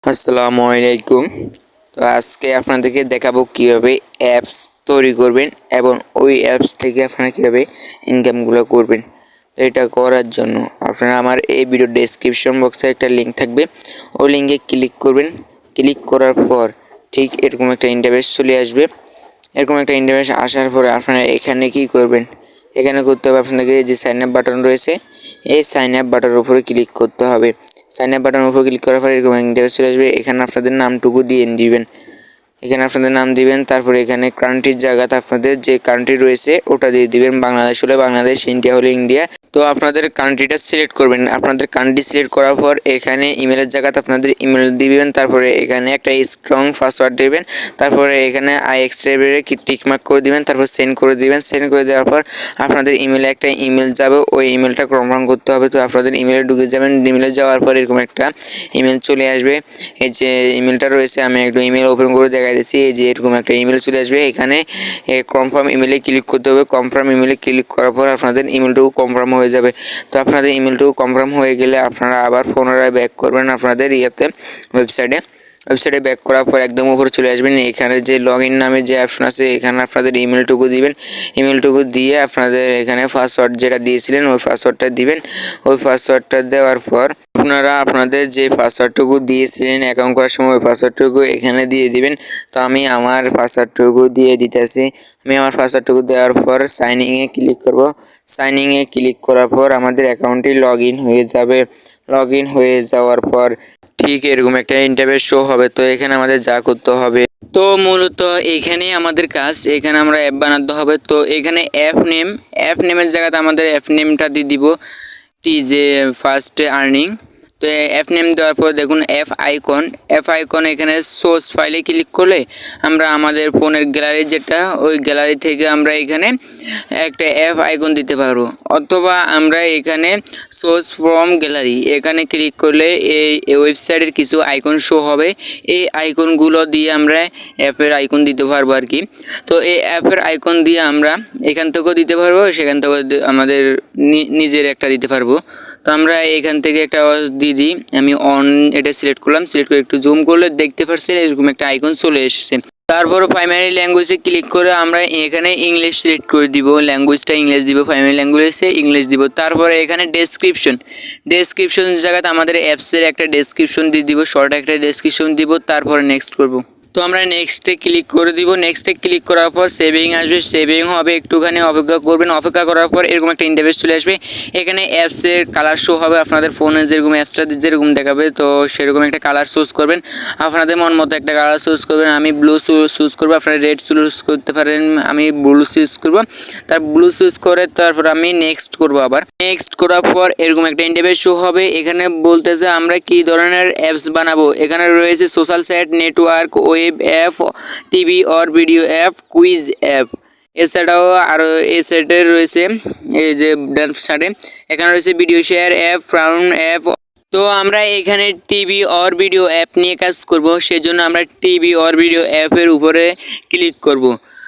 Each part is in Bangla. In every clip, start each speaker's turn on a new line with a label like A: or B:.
A: আসসালামু আলাইকুম। তো আজকে আপনাদেরকে দেখাবো কিভাবে অ্যাপস তৈরি করবেন এবং ওই অ্যাপস থেকে আপনারা কিভাবে ইনকামগুলো করবেন। তো এটা করার জন্য আপনারা আমার এই ভিডিও ডেসক্রিপশন বক্সে একটা লিঙ্ক থাকবে, ওই লিঙ্কে ক্লিক করবেন। ক্লিক করার পর ঠিক এরকম একটা ইন্টারফেস চলে আসবে। এরকম একটা ইন্টারফেস আসার পরে আপনারা এখানে কি করবেন, এখানে করতে হবে আপনাদেরকে যে সাইন আপ বাটন রয়েছে, এই সাইন আপ বাটনের উপরে ক্লিক করতে হবে। সাইন আপ বাটনের উপর ক্লিক করার পর এরকম ইন্টারফেস চলে আসবে। এখানে আপনাদের নামটুকু দিয়ে দিবেন। এখানে আপনাদের নাম দিবেন, তারপরে এখানে কান্ট্রির জায়গাতে আপনাদের যে কান্ট্রি রয়েছে ওটা দিয়ে দিবেন। বাংলাদেশ হলে বাংলাদেশ, ইন্ডিয়া হলে ইন্ডিয়া। তো আপনাদের কান্ট্রিটা সিলেক্ট করবেন। আপনাদের কান্ট্রি সিলেক্ট করার পর এখানে ইমেলের জায়গাতে আপনাদের ইমেল দিবেন। তারপরে এখানে একটা স্ট্রং পাসওয়ার্ড দিবেন। তারপরে এখানে আইএক্সএবরে টিকমার্ক করে দিবেন। তারপর সেন্ড করে দিবেন। সেন্ড করে দেওয়ার পর আপনাদের ইমেলে একটা ইমেল যাবে, ওই ইমেলটা কনফার্ম করতে হবে। তো আপনাদের ইমেলে ঢুকে যাবেন। ইমেলে যাওয়ার পর এরকম একটা ইমেল চলে আসবে। এই যে ইমেলটা রয়েছে, আমি একটু ইমেল ওপেন করে দেখাই দিচ্ছি। এই যে এরকম একটা ইমেল চলে আসবে। এখানে কনফার্ম ইমেলে ক্লিক করতে হবে। কনফার্ম ইমেলে ক্লিক করার পর আপনাদের ইমেলটুকু কনফার্ম হয়ে যাবে। তো আপনাদের ইমেলটুকু কনফার্ম হয়ে গেলে আপনারা আবার পুনরায় ব্যাক করবেন আপনাদের ওয়েবসাইটে ব্যাক করার পর একদম উপরে চলে আসবেন। এখানে যে লগ ইন নামে যে অপশন আছে, এখানে আপনাদের ইমেলটুকু দিবেন। ইমেলটুকু দিয়ে আপনাদের এখানে পাসওয়ার্ড যেটা দিয়েছিলেন ওই পাসওয়ার্ডটা দিবেন। ওই পাসওয়ার্ডটা দেওয়ার পর আপনারা আপনাদের যে পাসওয়ার্ডটুকু দিয়েছিলেন অ্যাকাউন্ট করার সময় ওই পাসওয়ার্ডটুকু এখানে দিয়ে দিবেন। তো আমি আমার পাসওয়ার্ডটুকু দিয়ে দিতেছি। আমি আমার পাসওয়ার্ডটুকু দেওয়ার পর সাইনিংয়ে ক্লিক করব। সাইনিংয়ে ক্লিক করার পর আমাদের অ্যাকাউন্টটি লগ ইন হয়ে যাবে। লগ ইন হয়ে যাওয়ার পর ঠিক এরকম একটা ইন্টারফেস শো হবে। তো এখানে আমাদের যা করতে হবে, তো মূলত এইখানে আমাদের কাজ, এখানে আমরা অ্যাপ বানাতে হবে। তো এখানে অ্যাপ নেমের জায়গাতে আমাদের অ্যাপ নেমটা দিয়ে দিব যে ফার্স্ট আর্নিং। তো অ্যাপ নেম দেওয়ার পর দেখুন অ্যাপ আইকন এখানে সোর্স ফাইলে ক্লিক করলে আমরা আমাদের ফোনের গ্যালারি যেটা, ওই গ্যালারি থেকে আমরা এখানে একটা অ্যাপ আইকন দিতে পারবো, অথবা আমরা এখানে সোর্স ফ্রম গ্যালারি এখানে ক্লিক করলে এই ওয়েবসাইটের কিছু আইকন শো হবে। এই আইকনগুলো দিয়ে আমরা অ্যাপের আইকন দিতে পারবো আর কি। তো এই অ্যাপের আইকন দিয়ে আমরা এখান থেকেও দিতে পারবো, সেখান থেকে আমাদের নিজের একটা দিতে পারবো। তো আমরা এখান থেকে একটা দিয়ে দিই। আমি অন এটা সিলেক্ট করলাম। সিলেক্ট করে একটু জুম করলে দেখতে পাচ্ছেন এরকম একটা আইকন চলে এসেছে। তারপর প্রাইমারি ল্যাঙ্গুয়েজে ক্লিক করে আমরা এখানে ইংলিশ সিলেক্ট করে দিব। ল্যাঙ্গুয়েজটা ইংলিশ দিব, প্রাইমারি ল্যাঙ্গুয়েজে ইংলিশ দিব। তারপরে এখানে ডেসক্রিপশন জায়গাতে আমাদের অ্যাপসের একটা ডেসক্রিপশন দিয়ে দিব, শর্ট একটা ডেসক্রিপশন দিব। তারপরে নেক্সট করব। তো আমরা নেক্সটে ক্লিক করে দিব। নেক্সটে ক্লিক করার পর সেভিং আসবে, সেভিং হবে, একটুখানি অপেক্ষা করবেন। অপেক্ষা করার পর এরকম একটা ইন্টারফেস চলে আসবে। এখানে অ্যাপসের কালার শো হবে, আপনাদের ফোনে যেরকম অ্যাপসটা যেরকম দেখাবে তো সেরকম একটা কালার চুজ করবেন। আপনাদের মন মতো একটা কালার চুজ করবেন। আমি ব্লু চুজ করবো, আপনারা রেড চুজ করতে পারেন। আমি ব্লু চুজ করবো। তার ব্লু চুজ করে তারপর আমি নেক্সট করব। আবার নেক্সট করার পর এরকম একটা ইন্টারফেস শো হবে। এখানে বলতেছে আমরা কি ধরনের অ্যাপস বানাবো। এখানে রয়েছে social site, network, web app, TV or video app, quiz app. এছাড়াও আরও এই সাইটে রয়েছে, এই যে ডান সাইডে এখানে রয়েছে video share app, found app. তো আমরা এখানে টিভি অর ভিডিও অ্যাপ নিয়ে কাজ করব, সেজন্য আমরা টিভি অর ভিডিও অ্যাপের উপরে ক্লিক করব।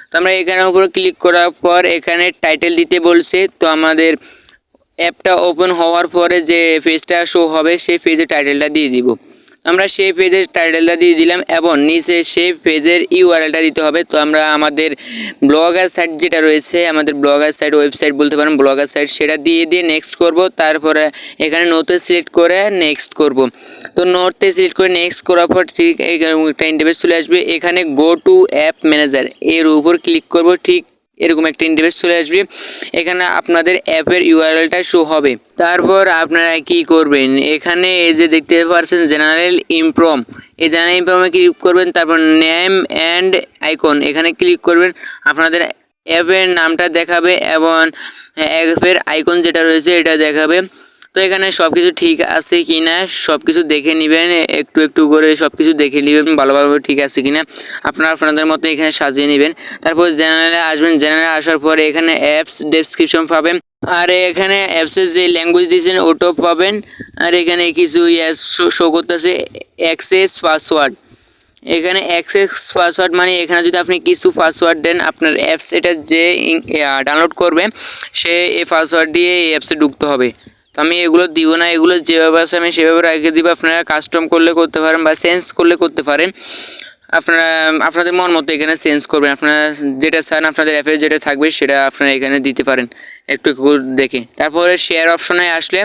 A: তো আমরা এখানের উপরে ক্লিক করার পর এখানে টাইটেল দিতে বলছে। তো আমাদের অ্যাপটা ওপেন হওয়ার পরে যে পেজটা শো হবে সেই পেজের টাইটেলটা দিয়ে দিব। আমরা সেই পেজের টাইটেলটা দিয়ে দিলাম এবং নিচে সেই পেজের ইউআরএলটা দিতে হবে। তো আমরা আমাদের ব্লগার সাইট যেটা রয়েছে, আমাদের ব্লগার সাইট, ওয়েবসাইট বলতে পারেন, ব্লগার সাইট, সেটা দিয়ে নেক্সট করব। তারপরে এখানে নোটে সিলেক্ট করে নেক্সট করব। তো নোটে সিলেক্ট করে নেক্সট করার পর ঠিক একটা ইন্টারফেস চলে আসবে। এখানে গো টু অ্যাপ ম্যানেজার এর উপর ক্লিক করব। ঠিক এরকম একটা ইন্টারফেস চলে আসবে। এখানে আপনাদের অ্যাপের ইউআরএলটা শো হবে। তারপর আপনারা কি করবেন, এখানে এই যে দেখতে পাচ্ছেন জেনারেল ইমপ্রম, এই জেনারেল ইমপ্রমে ক্লিক করবেন। তারপর নেম অ্যান্ড আইকন এখানে ক্লিক করবেন। আপনাদের অ্যাপের নামটা দেখাবে এবং অ্যাপের আইকন যেটা রয়েছে এটা দেখাবে। তো এখানে সব কিছু ঠিক আছে কি না সব কিছু দেখে নেবেন, একটু একটু করে সব কিছু দেখে নেবেন ভালোভাবে ঠিক আছে কি না। আপনারা আপনাদের মতো এখানে সাজিয়ে নেবেন। তারপর জেনারেলে আসবেন। জেনারেলে আসার পরে এখানে অ্যাপস ডেসক্রিপশন পাবেন, আর এখানে অ্যাপসের যে ল্যাঙ্গুয়েজ দিয়েছেন ওটাও পাবেন। আর এখানে কিছু শো করতেছে অ্যাক্সেস পাসওয়ার্ড। এখানে অ্যাক্সেস পাসওয়ার্ড মানে এখানে যদি আপনি কিছু পাসওয়ার্ড দেন, আপনার অ্যাপস এটা যে ডাউনলোড করবে সে এই পাসওয়ার্ড দিয়ে এই অ্যাপসে ঢুকতে হবে। তো আমি এগুলো দিব না, এগুলো যেভাবে আছে আমি সেভাবে রেখে দিব। আপনারা কাস্টম করলে করতে পারেন বা চেঞ্জ করলে করতে পারেন। আপনারা আপনাদের মন মতো এখানে চেঞ্জ করবেন, আপনারা যেটা চান আপনাদের অ্যাপে যেটা থাকবে সেটা আপনারা এখানে দিতে পারেন একটু দেখে। তারপরে শেয়ার অপশনে আসলে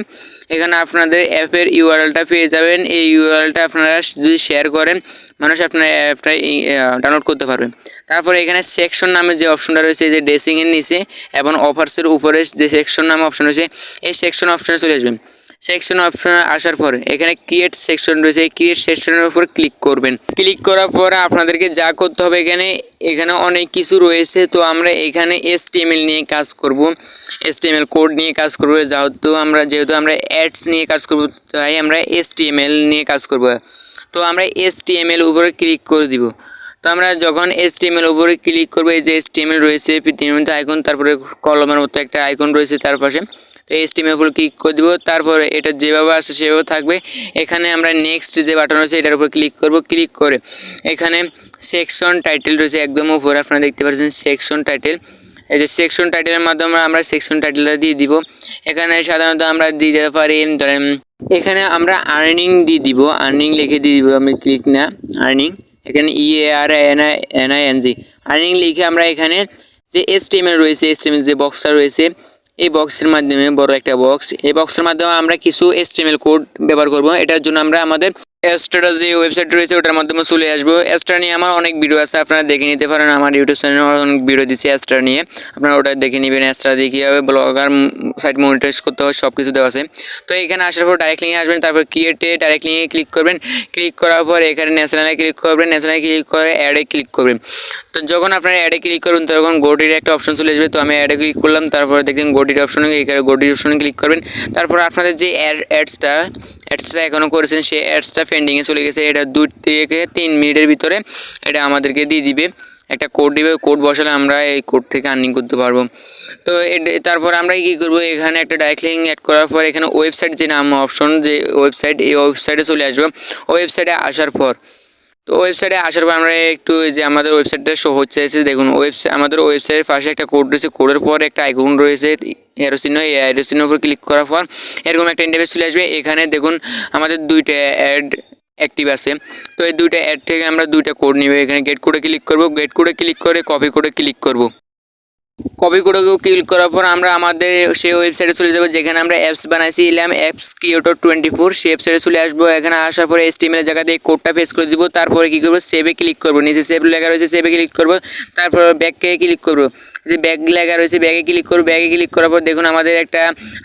A: এখানে আপনাদের অ্যাপের ইউআরএলটা পেয়ে যাবেন। এই ইউআরএলটা আপনারা যদি শেয়ার করেন মানুষ আপনার অ্যাপটা ডাউনলোড করতে পারবেন। তারপরে এখানে সেকশন নামে যে অপশনটা রয়েছে, যে ড্রেসিংয়ের নিচে এবং অফার্সের উপরে যে সেকশন নামে অপশন রয়েছে, এই সেকশন অপশনে চলে আসবেন। সেকশন অপশনে আসার পরে এখানে ক্রিয়েট সেকশন রয়েছে, এই ক্রিয়েট সেকশনের উপর ক্লিক করবেন। ক্লিক করার পরে আপনাদেরকে যা করতে হবে এখানে অনেক কিছু রয়েছে। তো আমরা এখানে HTML নিয়ে কাজ করব, HTML কোড নিয়ে কাজ করব। যেহেতু আমরা অ্যাডস নিয়ে কাজ করব তাই আমরা HTML নিয়ে কাজ করব। তো আমরা HTML উপরে ক্লিক করে দিব। তো আমরা যখন HTML উপরে ক্লিক করবো, এই যে HTML রয়েছে তিন মধ্যে আইকন, তারপরে কলমের মতো একটা আইকন রয়েছে তার পাশে, তো HTML উপর ক্লিক করে দিব। তারপরে এটা যেভাবে আসে সেভাবে থাকবে। এখানে আমরা নেক্সট যে বাটন রয়েছে এটার উপর ক্লিক করব। ক্লিক করে এখানে সেকশন টাইটেল রয়েছে একদম উপরে, আপনারা দেখতে পাচ্ছেন সেকশন টাইটেল। এই যে সেকশন টাইটেলের মাধ্যমে আমরা সেকশন টাইটেলটা দিয়ে দিব। এখানে সাধারণত আমরা দিয়ে দিতে পারি, ধরেন এখানে আমরা আর্নিং দিয়ে দিব, আর্নিং লিখে দিয়ে দিব। আমি ক্লিক না আর্নিং, এখানে EARNING আর্নিং লিখে আমরা এখানে যে HTML রয়েছে, HTML যে বক্সটা রয়েছে এই বক্সের মাধ্যমে, বড় একটা বক্স, এই বক্সের মাধ্যমে আমরা কিছু HTML কোড ব্যবহার করব। এটার জন্য আমরা আমাদের অ্যাস্ট্রা যে ওয়েবসাইট রয়েছে ওটার মাধ্যমে চলে আসবো। অ্যাস্ট্রা নিয়ে আমার অনেক ভিডিও আছে, আপনারা দেখে নিতে পারেন। আমার ইউটিউব চ্যানেলে অনেক ভিডিও দিচ্ছি অ্যাস্ট্রা নিয়ে, আপনারা ওটা দেখে নেবেন। অ্যাস্ট্রা দিয়ে কীভাবে ব্লগার সাইট মনিটাইজ করতে হয় সব কিছু দেওয়া আছে। তো এখানে আসার পর ডাইরেক্ট লিঙ্কে আসবেন, তারপর ক্রিয়েটে ডাইরেক্ট লিঙ্কে ক্লিক করবেন। ক্লিক করার পর এখানে ন্যাশনালে ক্লিক করবেন, ন্যাশনালে ক্লিক করে অ্যাডে ক্লিক করবেন। তো যখন আপনারা অ্যাডে ক্লিক করবেন তখন গোটির একটা অপশন চলে আসবে। তো আমি অ্যাডে ক্লিক করলাম, তারপরে দেখেন গোটির অপশনে, এখানে গোটির অপশনে ক্লিক করবেন। তারপর আপনাদের যে অ্যাডসটা এখনও করেছেন সেই অ্যাডসটা পেন্ডিংয়ে চলে গেছে, এটা 2 থেকে 3 মিনিটের ভিতরে এটা আমাদেরকে দিয়ে দিবে, একটা কোড দিবে। কোড বসালে আমরা এই কোড থেকে আর্নিং করতে পারবো। তো তারপর আমরা কী করবো, এখানে একটা ডাইরেক্ট লিঙ্ক অ্যাড করার পর এখানে ওয়েবসাইট যে নাম অপশন, যে ওয়েবসাইট, এই ওয়েবসাইটে চলে আসবো। ওয়েবসাইটে আসার পর আমরা একটু যে আমাদের ওয়েবসাইটটা শো হচ্ছে, দেখুন আমাদের ওয়েবসাইটের পাশে একটা কোড রয়েছে, কোডের পর একটা আইকন রয়েছে এরো চিহ্ন, এই এরো চিহ্নের উপর ক্লিক করার পর এরকম একটা ইন্টারফেস চলে আসবে। এখানে দেখুন আমাদের 2টা অ্যাড অ্যাক্টিভ আছে। তো এই 2টা অ্যাড থেকে আমরা 2টা কোড নিব। এখানে গেট কোডে ক্লিক করব, গেট কোডে ক্লিক করে কপি কোডে ক্লিক করব। কপি করে ক্লিক করার পর আমরা আমাদের সেই ওয়েবসাইটে চলে যাব যেখানে আমরা অ্যাপস বানাইছিলাম, অ্যাপস ক্রিয়েটর 24, সেই ওয়েবসাইটে চলে আসবো। এখানে আসার পরে HTML এর জায়গাতে এই কোডটা পেস্ট করে দিব। তারপরে কী করবো, সেভে ক্লিক করব, নিচে সেভ লেখা রয়েছে সেভে ক্লিক করব। তারপর ব্যাকে ক্লিক করব, যে ব্যাগ লেখা রয়েছে ব্যাগে ক্লিক করব। ব্যাগে ক্লিক করার পর দেখুন আমাদের একটা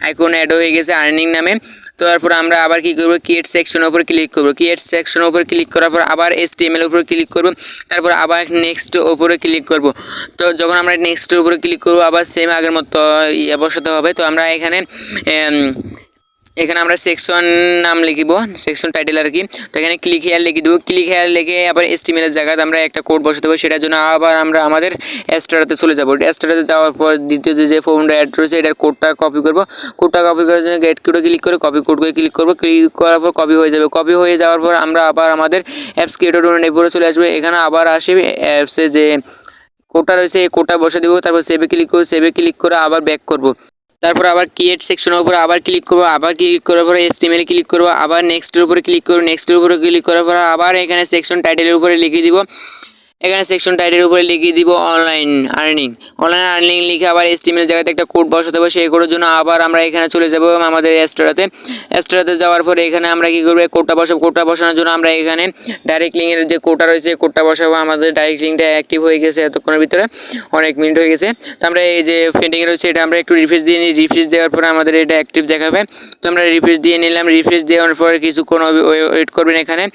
A: আইকন অ্যাড হয়ে গেছে আর্নিং নামে। তারপর আমরা আবার কী করবো, ক্রিয়েট সেকশনের উপর ক্লিক করব। ক্রিয়েট সেকশনের উপর ক্লিক করার পর আবার HTML এর উপর ক্লিক করব। তারপর আবার নেক্সট উপরে ক্লিক করব। তো যখন আমরা নেক্সটের উপরে ক্লিক করব আবার সেম আগের মতো বসাতে হবে। তো আমরা এখানে আমরা সেকশন নাম লিখিব, সেকশন টাইটেল আর কি। তো এখানে ক্লিক হেয়ার লিখে দেবো। ক্লিক হেয়ার লিখে আবার HTML এর জায়গায় আমরা একটা কোড বসাতে হবে। সেটার জন্য আবার আমরা আমাদের অ্যাস্ট্রাতে চলে যাব। অ্যাস্ট্রাতে যাওয়ার পর দ্বিতীয় যে ফর্মটা অ্যাড রয়েছে এটার কোডটা কপি করব। কোডটা কপি করার জন্য গেট কোডে ক্লিক করে কপি কোড করে ক্লিক করব। ক্লিক করার পর কপি হয়ে যাবে। কপি হয়ে যাওয়ার পর আমরা আবার আমাদের অ্যাপস ক্রিয়েটর উপরে চলে আসবে। এখানে আবার আসবে অ্যাপসে যে কোডটা রয়েছে এই কোডটা বসে দেবো। তারপর সেভে ক্লিক করব, সেভে ক্লিক করে আবার ব্যাক করব। তারপর আবার ক্রিয়েট সেকশনের উপর আবার ক্লিক করব। আবার ক্লিক করার পরে HTML এ ক্লিক করব। আবার নেক্সটের উপরে ক্লিক করব। নেক্সটের উপরে ক্লিক করার পর আবার এখানে সেকশন টাইটেলের উপরে লিখে দিব। এখানে সেকশন টাইটেলের উপরে লিখে দিব অনলাইন আর্নিং লিখে আবার HTML জায়গাতে একটা কোড বসাতে হবে। সেই কোডের জন্য আবার আমরা এখানে চলে যাব আমাদের অ্যাস্ট্রাতে যাওয়ার পরে এখানে আমরা কী করবো, কোডটা বসাবো। কোডটা বসানোর জন্য আমরা এখানে ডাইরেক্ট লিঙ্কের যে কোডটা রয়েছে কোডটা বসাবো। আমাদের ডাইরেক্ট লিঙ্কটা অ্যাক্টিভ হয়ে গেছে এতক্ষণের ভিতরে, অনেক মিনিট হয়ে গেছে। তো আমরা এই যে পেন্ডিংয়ে রয়েছে এটা আমরা একটু রিফ্রেশ দিয়ে নিই। রিফ্রেশ দেওয়ার পরে আমাদের এটা অ্যাক্টিভ দেখাবে। তো আমরা রিফ্রেশ দিয়ে নিলাম। রিফ্রেশ দেওয়ার পরে কিছুক্ষণ ওয়েট করবেন। এখানে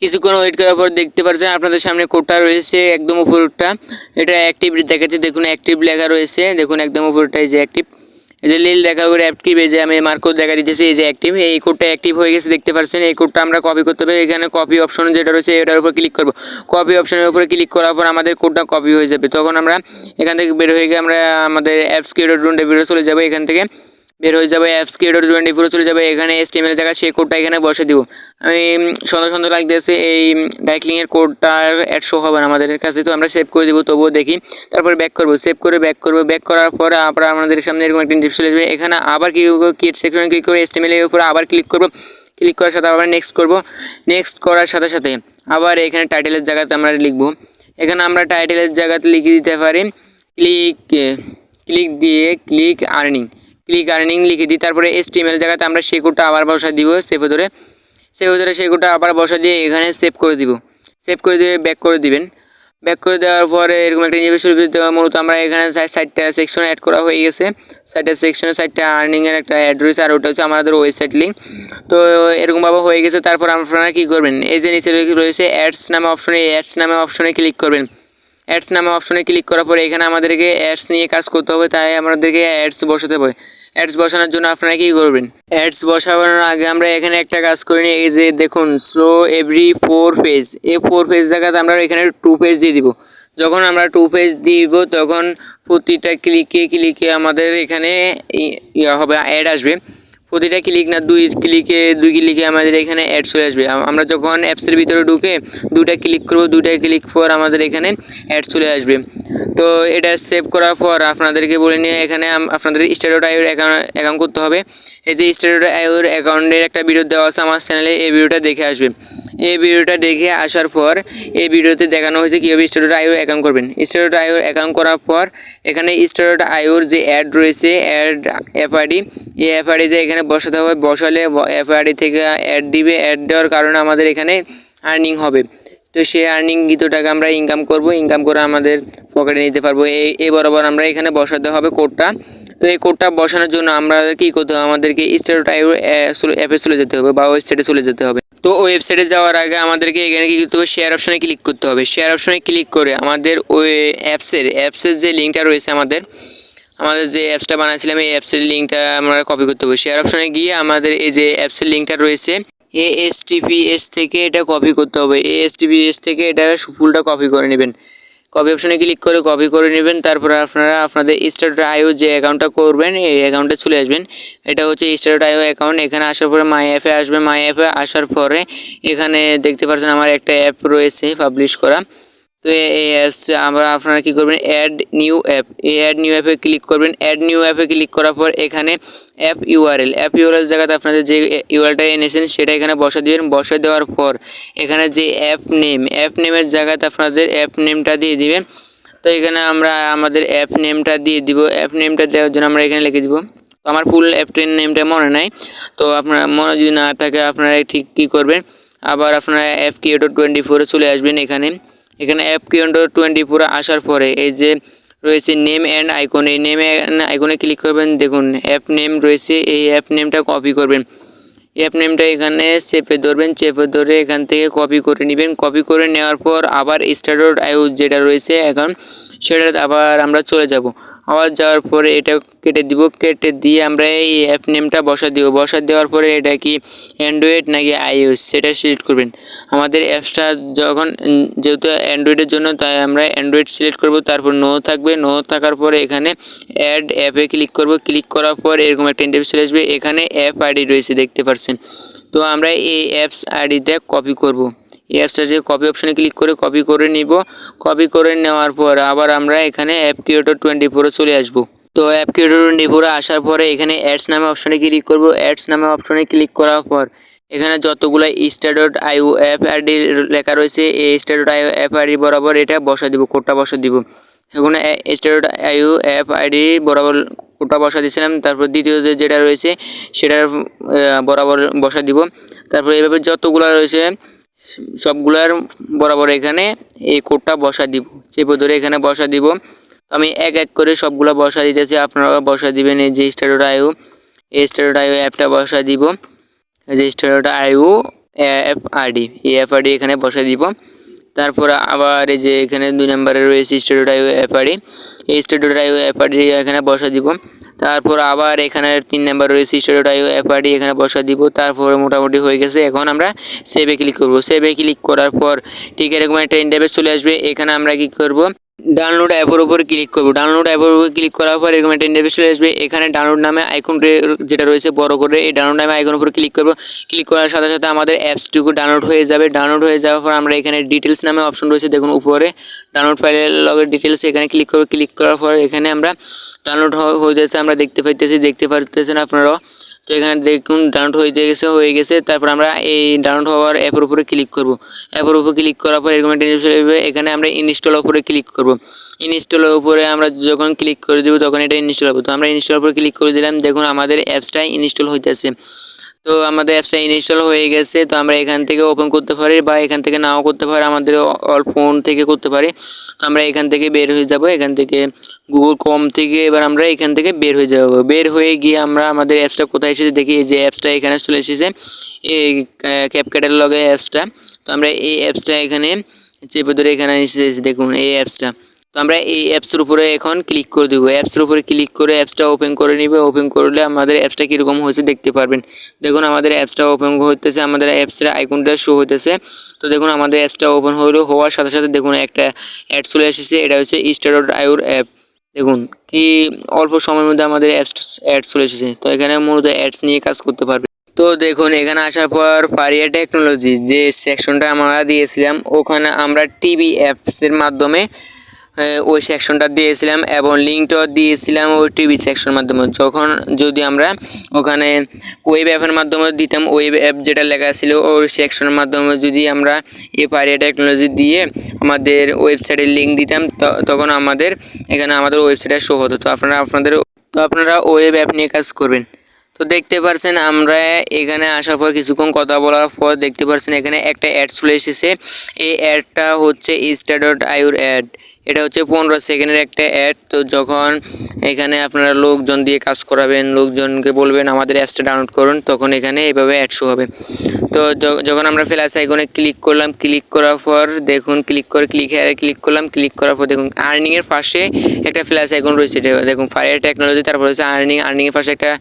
A: কিছুক্ষণ ওয়েট করার পর দেখতে পাচ্ছেন আপনাদের সামনে কোডটা রয়েছে একদম উপরটা, এটা অ্যাক্টিভ দেখাচ্ছে। দেখুন অ্যাক্টিভ লেখা রয়েছে, দেখুন একদম উপরটা এই যে অ্যাক্টিভ, এই যে লীল দেখা করে অ্যাক্টিভ, এই যে আমি মার্কও দেখা দিতেছি এই যে অ্যাক্টিভ, এই কোডটা অ্যাক্টিভ হয়ে গেছে দেখতে পাচ্ছেন। এই কোডটা আমরা কপি করতে হবে। এখানে কপি অপশন যেটা রয়েছে এটার উপর ক্লিক করব। কপি অপশনের উপরে ক্লিক করার পর আমাদের কোডটা কপি হয়ে যাবে। তখন আমরা এখান থেকে বের হয়ে গিয়ে আমরা আমাদের অ্যাপস ক্রিয়েটর বেরো চলে যাবো এখান থেকে। বের হয়ে যাবে, অ্যাপস ক্রিয়েটর 24 চলে যাবে। এখানে HTML জায়গা সেই কোডটা এখানে বসে দিব। আমি সুন্দর সুন্দর লাগতেছে এই ডাইরেক্ট কোডটার অ্যাড শো হবে না আমাদের কাছে, তো আমরা সেভ করে দিব। তবুও দেখি, তারপরে ব্যাক করব, সেভ করে ব্যাক করব। ব্যাক করার পরে আবার আমাদের সামনে এরকম একটা ইন্টারফেস চলে আসবে। এখানে আবার কি করব, ক্রিয়েট সেকশনে ক্লিক করে HTML এর উপরে আবার ক্লিক করব। ক্লিক করার সাথে আবার নেক্সট করব। নেক্সট করার সাথে সাথে আবার এখানে টাইটেলের জায়গাতে আমরা লিখব। এখানে আমরা টাইটেলের জায়গাতে লিখে দিতে পারি ক্লিক আর্নিং লিখে দিই। তারপরে HTML জায়গাতে আমরা সেই কোডটা আবার বসা দিব, সেভ ধরে সেই কোডটা আবার বসা দিয়ে এখানে সেভ করে দিব। সেভ করে দিয়ে ব্যাক করে দিবেন। ব্যাক করে দেওয়ার পরে এরকম একটা ইন্টারফেস মূলত আমরা এখানে 60টা সেকশন অ্যাড করা হয়ে গেছে। 60টা সেকশনে 60টা আর্নিংয়ের একটা অ্যাড রয়েছে, আর ওটা হচ্ছে আমাদের ওয়েবসাইট লিঙ্ক। তো এরকমভাবে হয়ে গেছে। তারপর আপনারা কী করবেন, এই যে নিচে রয়েছে অ্যাডস নামে অপশনে, এই অ্যাডস নামে অপশনে ক্লিক করবেন। অ্যাডস নামে অপশনে ক্লিক করার পরে এখানে আমাদেরকে অ্যাডস নিয়ে কাজ করতে হবে, তাই আমাদেরকে অ্যাডস বসাতে হবে। অ্যাডস বসানোর জন্য আপনারা কী করবেন, অ্যাডস বসানোর আগে আমরা এখানে একটা কাজ করে নিই। এই যে দেখুন, শো এভরি 4 পেজ, এই 4 পেজ জায়গাতে আমরা এখানে 2 পেজ দিয়ে দিব। যখন আমরা 2 পেজ দিব তখন প্রতিটা ক্লিকে আমাদের এখানে হবে, অ্যাড আসবে। প্রতিটা ক্লিক না, দুই ক্লিকে আমাদের এখানে অ্যাড চলে আসবে। আমরা যখন অ্যাপসের ভিতরে ঢুকে 2টা ক্লিক করব, 2টা ক্লিক পর আমাদের এখানে অ্যাড চলে আসবে। তো এটা সেভ করার পর আপনাদেরকে বলে নিয়ে এখানে আপনাদের স্টার.io অ্যাকাউন্ট করতে হবে। এই যে স্টার.io অ্যাকাউন্টের একটা ভিডিও দেওয়া আছে আমার চ্যানেলে, এই ভিডিওটা দেখে আসবে। এই ভিডিওটা দেখে আসার পর এই ভিডিওতে দেখানো হয়েছে কীভাবে স্টার.io অ্যাকাউন্ট করবেন। স্টার.io অ্যাকাউন্ট করার পর এখানে স্টার.ioর যে অ্যাড রয়েছে, অ্যাড এফআইডি, এই এফআইডিতে এখানে বসাতে হবে। বসালে এফআইডি থেকে অ্যাড দিবে। অ্যাড দেওয়ার কারণে আমাদের এখানে আর্নিং হবে। তো সেই আর্নিং কিছু টাকা আমরা ইনকাম করে আমাদের পকেটে নিতে পারবো। এই বরাবর আমরা এখানে বসাতে হবে কোডটা। তো এই কোডটা বসানোর জন্য আমরা কী করতে হবে, আমাদেরকে স্টার.io অ্যাপে চলে যেতে হবে বা ওয়েবসাইটে চলে যেতে হবে। তো ওয়েবসাইটে যাওয়ার আগে আমাদেরকে এখানে কী করতে হবে, শেয়ার অপশনে ক্লিক করতে হবে। শেয়ার অপশনে ক্লিক করে আমাদের ওই অ্যাপসের যে লিঙ্কটা রয়েছে, আমাদের যে অ্যাপসটা বানাচ্ছিলাম এই অ্যাপসের লিঙ্কটা আমরা কপি করতে হবে। শেয়ার অপশনে গিয়ে আমাদের এই যে অ্যাপসের লিঙ্কটা রয়েছে ASTPS থেকে এটা কপি করতে হবে। ASTPS থেকে এটা ফুলটা কপি করে নেবেন। কপি অপশনে ক্লিক করে কপি করে নেবেন। তারপর আপনারা আপনাদের স্টার.io যে অ্যাকাউন্টটা করবেন এই অ্যাকাউন্টে চলে আসবেন। এটা হচ্ছে স্টার.io অ্যাকাউন্ট। এখানে আসার পরে মাই অ্যাপে আসবে। মাই অ্যাপে আসার পরে এখানে দেখতে পাচ্ছেন আমার একটা অ্যাপ রয়েছে পাবলিশ করা। তো এই আপনারা কী করবেন, অ্যাড নিউ অ্যাপে ক্লিক করবেন। অ্যাড নিউ অ্যাপে ক্লিক করার পর এখানে অ্যাপ ইউআরএল জায়গাতে আপনাদের যে ইউআরএলটা এনেছেন সেটা এখানে বসা দিবেন। বসে দেওয়ার পর এখানে যে অ্যাপ নেমের জায়গাতে আপনাদের অ্যাপ নেমটা দিয়ে দিবেন। তো এখানে আমরা আমাদের অ্যাপ নেমটা দিয়ে দিব। অ্যাপ নেমটা দেওয়ার জন্য আমরা এখানে লিখে দিব। তো আমার ফুল অ্যাপটির নেমটা মনে নাই, তো আপনার মনে যদি না থাকে আপনারা ঠিক কী করবেন, আবার আপনারা অ্যাপ ক্রিয়েটর 24 চলে আসবেন। এখানে অ্যাপ ক্রিয়েটর 24 আসার পরে এই যে রয়েছে নেম অ্যান্ড আইকন, এই নেম অ্যান্ড আইকনে ক্লিক করবেন। দেখুন অ্যাপ নেম রয়েছে, এই অ্যাপ নেমটা কপি করবেন। অ্যাপ নেমটা এখানে চেপে ধরবেন, চেপে ধরে এখান থেকে কপি করে নেবেন। কপি করে নেওয়ার পর আবার স্টার.io যেটা রয়েছে অ্যাকাউন্ট সেটা আবার আমরা চলে যাব। আবার যাওয়ার পরে এটা কেটে দিব। কেটে দিয়ে আমরা এই অ্যাপ নেমটা বসা দেওয়ার পরে এটা কি অ্যান্ড্রয়েড নাকি iOS সেটা সিলেক্ট করবেন। আমাদের অ্যাপসটা যখন যেহেতু অ্যান্ড্রয়েডের জন্য তাই আমরা অ্যান্ড্রয়েড সিলেক্ট করব। তারপর নো থাকবে। নো থাকার পরে এখানে অ্যাড অ্যাপে ক্লিক করব। ক্লিক করার পর এরকম একটা ইন্টারফেস চলে আসবে। এখানে অ্যাপ আইডি রয়েছে দেখতে পাচ্ছেন। তো আমরা এই অ্যাপস আইডিটা কপি করব। এই অ্যাপসটা যে কপি অপশনে ক্লিক করে কপি করে নিব। কপি করে নেওয়ার পর আবার আমরা এখানে অ্যাপ ক্রিয়েটর 24 চলে আসব। তো অ্যাপ ক্রিয়েটর 24 আসার পরে এখানে অ্যাডস নামে অপশনে ক্লিক করব। অ্যাডস নামে অপশনে ক্লিক করার পর এখানে যতগুলো স্টার.io অ্যাপ আইডি লেখা রয়েছে এই স্টার.io অ্যাপ আইডি বরাবর এটা বসা দিব, কোডটা বসা দিব। এখন স্টার.io অ্যাপ আইডি বরাবর কোডটা বসা দিয়েছিলাম। তারপর দ্বিতীয় যেটা রয়েছে সেটার বরাবর বসা দিব। তারপর এইভাবে যতগুলো রয়েছে সবগুলার বরাবর এখানে এই কোডটা বসা দিব, চেপে ধরে এখানে বসা দিব। তো আমি এক এক করে সবগুলো বসা দিতেছি, আপনারা বসা দিবেন। এই যে স্টার.io অ্যাপটা বসা দিব। এই যে স্টার.io অ্যাপ আইডি, এই অ্যাপ আইডি এখানে বসা দিব। তারপর আবার এই যে এখানে 2 নম্বরে রয়েছে স্টার.io অ্যাপ আইডি, এই স্টার.io অ্যাপ আইডি এখানে বসা দিব। তারপর আবার এখানে 3 নাম্বার রয়েছে স্টার.io অ্যাপ আইডি এখানে বসা দিব। তারপরে মোটামুটি হয়ে গেছে। এখন আমরা সেভে ক্লিক করব। সেভে ক্লিক করার পর ঠিক এরকম একটা ইন্টারফেস চলে আসবে। এখানে আমরা কি করব, ডাউনলোড অ্যাপের উপর ক্লিক করব। ডাউনলোড অ্যাপের উপর ক্লিক করার পর এরকম একটা ইন্টারফেস চলে আসবে। এখানে ডাউনলোড নামে আইকন যেটা রয়েছে বড় করে, এই ডাউনলোড নামে আইকনের উপর ক্লিক করব। ক্লিক করার সাথে সাথে আমাদের অ্যাপসটুকু ডাউনলোড হয়ে যাবে। ডাউনলোড হয়ে যাওয়ার পর আমরা এখানে ডিটেলস নামে অপশন রয়েছে, দেখুন উপরে ডাউনলোড ফাইলের লগের ডিটেলস, এখানে ক্লিক করব। ক্লিক করার পর এখানে আমরা ডাউনলোড হয়ে যাচ্ছে, আমরা দেখতে পাচ্ছেন আপনারাও। তো এখানে দেখুন ডাউনলোড হয়ে গেছে। তারপর আমরা এই ডাউনলোড হওয়ার অ্যাপের উপরে ক্লিক করব। অ্যাপের উপরে ক্লিক করার পর এরকম একটা ইন্টারফেস আসবে। এখানে আমরা ইনস্টল উপরে ক্লিক করব। ইনস্টলের উপরে আমরা যখন ক্লিক করে দেব তখন এটা ইনস্টল হবে। তো আমরা ইনস্টলের উপরে ক্লিক করে দিলাম, দেখুন আমাদের অ্যাপসটা ইনস্টল হইতেছে। তো আমাদের অ্যাপসটা ইনস্টল হয়ে গেছে। তো আমরা এখান থেকে ওপেন করতে পারি বা এখান থেকে নাও করতে পারি, আমাদের অল ফোন থেকে করতে পারি। তো আমরা এখান থেকে বের হয়ে যাব, এখান থেকে গুগল ক্রোম থেকে এবার আমরা এখান থেকে বের হয়ে যাব। বের হয়ে গিয়ে আমরা আমাদের অ্যাপসটা কোথায় এসেছে দেখি, যে অ্যাপসটা এখানে চলে এসেছে, এই ক্যাপকাটের লগে অ্যাপসটা। তো আমরা এই অ্যাপসটা এখানে চেপে ধরে এখানে এসেছে, দেখুন এই অ্যাপসটা। তো আমরা এই অ্যাপসের উপরে এখন ক্লিক করে দেবো। অ্যাপসের উপরে ক্লিক করে অ্যাপসটা ওপেন করে নিবে। ওপেন করলে আমাদের অ্যাপসটা কীরকম হয়েছে দেখতে পারবেন। দেখুন আমাদের অ্যাপসটা ওপেন হতেছে, আমাদের অ্যাপসের আইকনটা শো হতেছে। তো দেখুন আমাদের অ্যাপসটা ওপেন হওয়ার সাথে সাথে দেখুন একটা অ্যাড চলে এসেছে, এটা হচ্ছে স্টার.io অ্যাপ। দেখুন কি অল্প সময়ের মধ্যে আমাদের অ্যাডস চলে এসেছে। তো এখানে মূলত অ্যাডস নিয়ে কাজ করতে পারবে। তো দেখুন এখানে আসার পর পারিয়া টেকনোলজি যে সেকশনটা আমরা দিয়েছিলাম, ওখানে আমরা টিভি অ্যাপসের মাধ্যমে ওই সেকশনটা দিয়েছিলাম এবং লিঙ্কটাও দিয়েছিলাম ওই টিভি সেকশনের মাধ্যমে। যদি আমরা ওখানে ওয়েব অ্যাপের মাধ্যমে দিতাম, ওয়েব অ্যাপ যেটা লেখা ছিল ওই সেকশনের মাধ্যমে যদি আমরা এই পারিয়া টেকনোলজি দিয়ে আমাদের ওয়েবসাইটের লিঙ্ক দিতাম, তখন আমাদের এখানে আমাদের ওয়েবসাইটে শো হতো। তো আপনারা ওয়েব অ্যাপ নিয়ে কাজ করবেন। তো দেখতে পারছেন আমরা এখানে আসার পর কিছুক্ষণ কথা বলার পর দেখতে পারছেন এখানে একটা অ্যাড চলে এসেছে। এই অ্যাডটা হচ্ছে স্টার.io অ্যাড। এটা হচ্ছে 15 সেকেন্ডের একটা অ্যাড। তো যখন এখানে আপনারা লোকজন দিয়ে কাজ করাবেন, লোকজনকে বলবেন আমাদের অ্যাপসটা ডাউনলোড করুন, তখন এখানে এইভাবে অ্যাড শো হবে। তো যখন আমরা প্লাস আইকনে ক্লিক করলাম, ক্লিক করার পর দেখুন ক্লিক করলাম, ক্লিক করার পর দেখুন আর্নিংয়ের পাশে একটা প্লাস আইকন রয়েছে, দেখুন ফায়ার টেকনোলজি, তারপর হচ্ছে আর্নিংয়ের পাশে একটা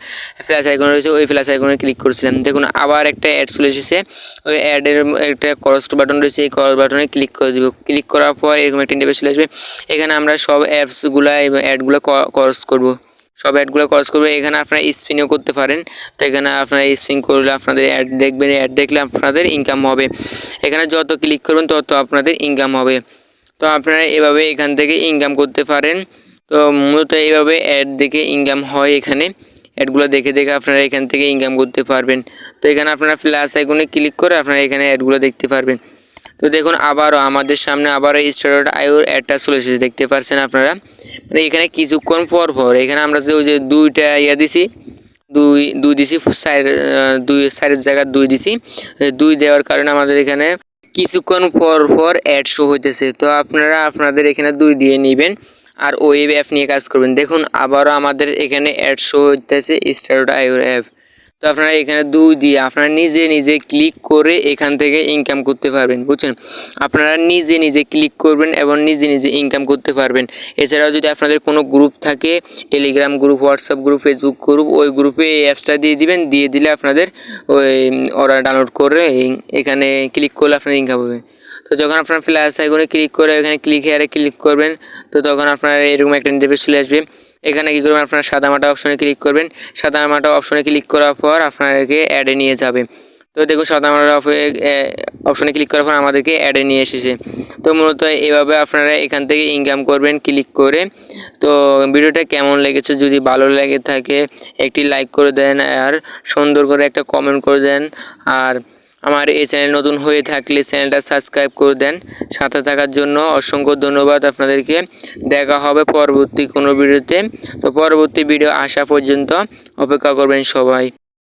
A: প্লাস আইকন রয়েছে, ওই প্লাস আইকনে ক্লিক করেছিলাম। দেখুন আবার একটা অ্যাড চলে এসেছে, ওই অ্যাডের একটা ক্রস বাটন রয়েছে, এই ক্রস বাটনে ক্লিক করে দিব। ক্লিক করার পর এরকম একটা ইন্টারফেস চলে আসবে। এখানে আমরা সব অ্যাপসগুলো এবং অ্যাডগুলো ক্রস করব, এখানে আপনারা স্পিনও করতে পারেন। তো এখানে আপনারা স্পিন করলে আপনাদের অ্যাড দেখবেন, অ্যাড দেখলে আপনাদের ইনকাম হবে। এখানে যত ক্লিক করবেন তত আপনাদের ইনকাম হবে। তো আপনারা এভাবে এখান থেকে ইনকাম করতে পারেন। তো মূলত এইভাবে অ্যাড দেখে ইনকাম হয়, এখানে অ্যাডগুলো দেখে আপনারা এখান থেকে ইনকাম করতে পারবেন। তো এখানে আপনারা প্লাস আইকনে ক্লিক করে আপনারা এখানে অ্যাডগুলো দেখতে পারবেন। তো দেখুন আবারও আমাদের সামনে স্টার.io অ্যাডটা চলে এসেছে, দেখতে পাচ্ছেন আপনারা। মানে এখানে কিছুক্ষণ পর এখানে আমরা ওই যে দুইটা দিছি, দুই দিছি, সাইডের জায়গায় দুই দিছি। দুই দেওয়ার কারণে আমাদের এখানে কিছুক্ষণ পর অ্যাড শো হইতেছে। তো আপনারা আপনাদের এখানে দুই দিয়ে নেবেন আর ওয়েব অ্যাপ নিয়ে কাজ করবেন। দেখুন আবারও আমাদের এখানে অ্যাড শো হইতেছে স্টার.io অ্যাপ। তো আপনারা এখানে দুই দিয়ে আপনারা নিজে ক্লিক করে এখান থেকে ইনকাম করতে পারবেন, বুঝছেন। আপনারা নিজে ক্লিক করবেন এবং নিজে ইনকাম করতে পারবেন। এছাড়াও যদি আপনাদের কোনো গ্রুপ থাকে, Telegram group, WhatsApp group, Facebook group, ওই গ্রুপে এই অ্যাপসটা দিয়ে দিবেন, দিয়ে দিলে আপনাদের ওরা ডাউনলোড করে এখানে ক্লিক করলে আপনার ইনকাম হবে। তো যখন আপনার প্লাস আইকনে ক্লিক করে এখানে ক্লিক করবেন, তো তখন আপনার এরকম একটা ইন্টারফেস চলে আসবে। এখানে কী করবেন, আপনার সাদামাটা অপশনে ক্লিক করবেন। সাদামাটা অপশনে ক্লিক করার পর আপনাদেরকে অ্যাডে নিয়ে যাবে। তো দেখুন সাদামাটা অপশনে ক্লিক করার পর আমাদেরকে অ্যাডে নিয়ে এসেছে। তো মূলত এভাবে আপনারা এখান থেকে ইনকাম করবেন ক্লিক করে। তো ভিডিওটা কেমন লেগেছে, যদি ভালো লেগে থাকে একটি লাইক করে দেন আর সুন্দর করে একটা কমেন্ট করে দেন। আর আমার এই চ্যানেল নতুন হয়ে থাকলে চ্যানেলটা সাবস্ক্রাইব করে দেন। সাথে থাকার জন্য অসংখ্য ধন্যবাদ আপনাদেরকে। দেখা হবে পরবর্তী কোনো ভিডিওতে। তো পরবর্তী ভিডিও আসা পর্যন্ত অপেক্ষা করবেন সবাই।